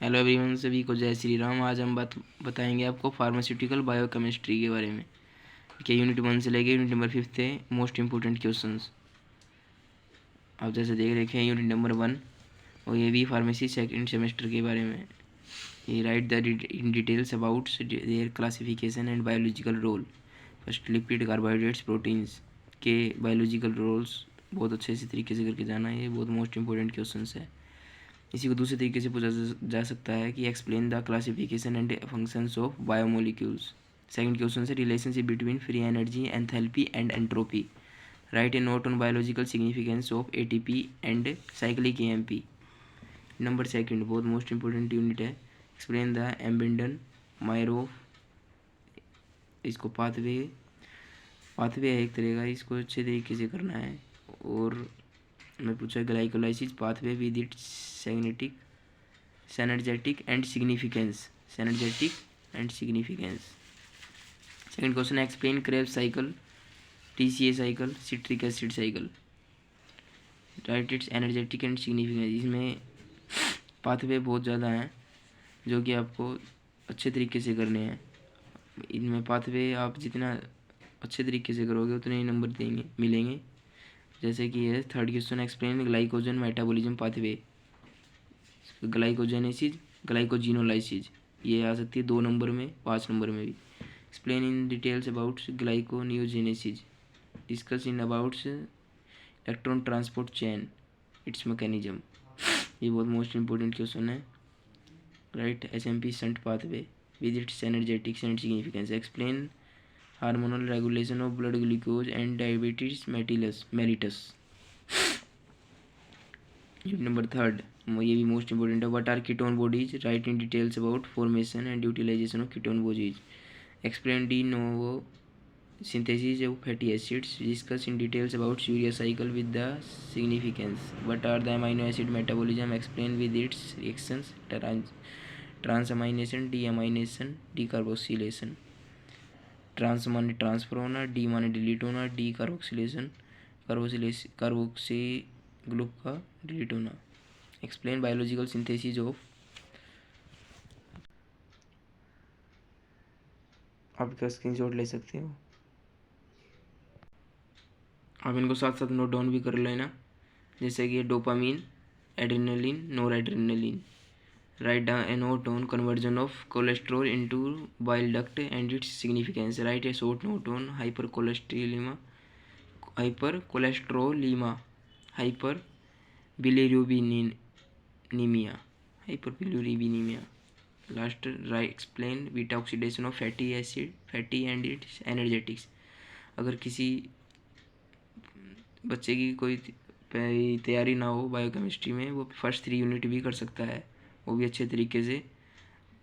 Hello everyone, सभी को जय श्री राम। आज हम बताएंगे आपको फार्मास्यूटिकल बायोकेमिस्ट्री के बारे में। कि यूनिट 1 से लेके यूनिट नंबर 5 थे मोस्ट इंपॉर्टेंट क्वेश्चंस। आप जैसे देख रखे हैं यूनिट नंबर 1, और ये भी फार्मेसी सेकंड सेमेस्टर के बारे में। ये write the in details about their classification and biological role. First, lipid, carbohydrates, proteins के बायोलॉजिकल रोल्स बहुत अच्छे से तरीके से करके जाना है। ये बहुत मोस्ट इंपॉर्टेंट क्वेश्चन है। इसी को दूसरे तरीके से पूछा जा सकता है कि explain the classification and functions of biomolecules. Second question से relationship between free energy, enthalpy and entropy. Write a note on biological significance of ATP and cyclic AMP. Number second बहुत मोस्ट इंपॉर्टेंट यूनिट है। Explain the Embden Meyerhof. इसको pathway है एक तरह का, इसको अच्छे तरीके से करना है। और मैं पूछा glycolysis pathway with it's synergetic and significance. Second question, explain Krebs cycle, TCA cycle, citric acid cycle. Write its energetic and significance. इसमें पाथवे बहुत ज़्यादा हैं जो कि आपको अच्छे तरीके से करने हैं। इनमें पाथवे आप जितना अच्छे तरीके से करोगे उतने ही नंबर मिलेंगे। जैसे कि ये third question, explain glycogen metabolism pathway. Glycogenesis, glycogenolysis, ये आ सकती है 2 नंबर में, 5 नंबर में भी। Explain in details about gluconeogenesis. Discuss in about electron transport chain, its mechanism. ये बहुत मोस्ट इंपॉर्टेंट क्वेश्चन है। Write SMP shunt pathway with its energetics and significance. Explain hormonal regulation of blood glucose and diabetes mellitus. Number third, ये भी most important है। What are ketone bodies. Write in details about formation and utilisation of ketone bodies. Explain de novo synthesis of fatty acids. Discuss in details about urea cycle with the significance. What are the amino acid metabolism. Explain with its reactions. Transamination, deamination, decarboxylation. Trans माने transfer होना, de माने delete होना, decarboxylation carboxy group का delete होना। Explain biological synthesis of. आप इसका screenshot ले सकते हो, आप इनको साथ साथ नोट डाउन भी कर लेना। जैसे कि dopamine, adrenaline, noradrenaline. Write down a note on conversion of cholesterol into bile duct and its significance. Write a short note on hyperbilirubinemia. Last, write explain beta oxidation of fatty and its energetics. अगर किसी बच्चे की कोई तैयारी ना हो biochemistry में, वो फर्स्ट 3 यूनिट भी कर सकता है, वो भी अच्छे तरीके से।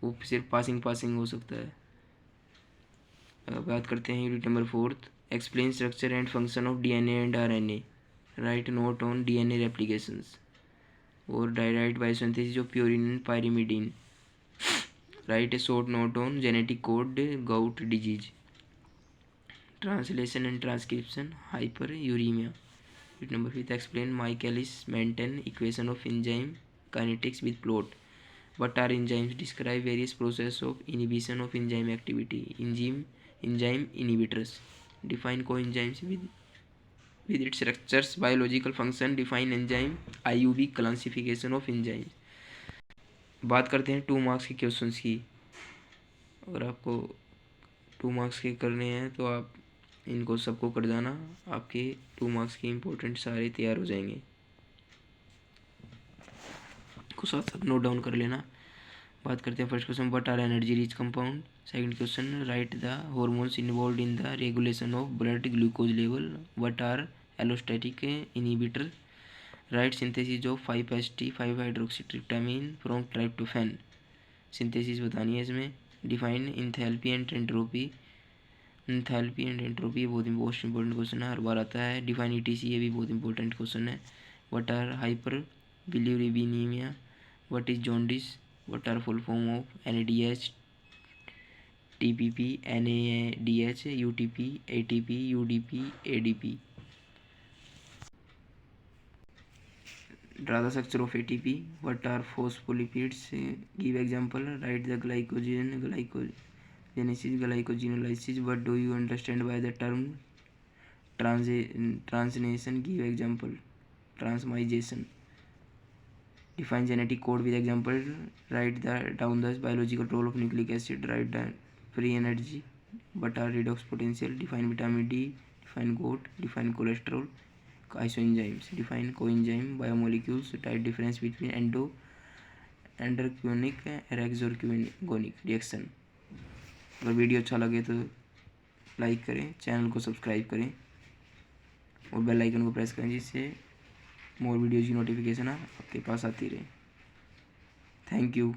वो सिर्फ पासिंग हो सकता है। बात करते हैं unit number 4, explain structure and function of DNA and RNA. Write note on DNA replications. और डायराइट biosynthesis of purine and pyrimidine. Write a short note on genetic code gout disease. Translation and transcription hyperuricemia. Number 5, explain Michaelis Menten equation of enzyme kinetics with plot. What are enzymes. Describe various process of inhibition of enzyme activity. Enzyme inhibitors. Define coenzymes with its structures, biological function. Define enzyme IUV classification of enzyme. बात करते हैं 2 marks के questions की। अगर आपको 2 marks के करने हैं तो आप इनको सबको कर जाना, आपके 2 मार्क्स के इम्पोर्टेंट सारे तैयार हो जाएंगे। को साथ साथ नोट डाउन कर लेना। बात करते हैं first question, what are energy rich compound. Second question, write the hormones involve in the regulation of blood glucose level. What are allosteric inhibitor. Write synthesis of 5-HT five hydroxytryptamine from tryptophan. Synthesis बतानी है इसमें। Define enthalpy and entropy. बहुत most important question है, हर बार आता है। Define ETC, ये भी बहुत इंपॉर्टेंट क्वेश्चन है। What are hyperbilirubinemia. What is jaundice. What are full form of NADH, TPP, NADH, UTP, ATP, UDP, ADP। Draw the structure of ATP. What are phospholipids? Give example. Write the glycogenesis, glycogenolysis. What do you understand by the term translation? Give example. Transmigration. Define genetic code with example. Write down the biological role of nucleic acid. Write the free energy. What are redox potential? Define vitamin D. Define GOT. Define cholesterol. Isoenzymes. Define coenzyme. Biomolecules. Write difference between एंडोर्गेनिक और एक्सोर्गेनिक reaction. अगर video अच्छा लगे तो like करें, channel को subscribe करें और bell icon को प्रेस करें, जिससे मोर वीडियोज़ की नोटिफिकेशन आपके पास आती रहे। Thank you.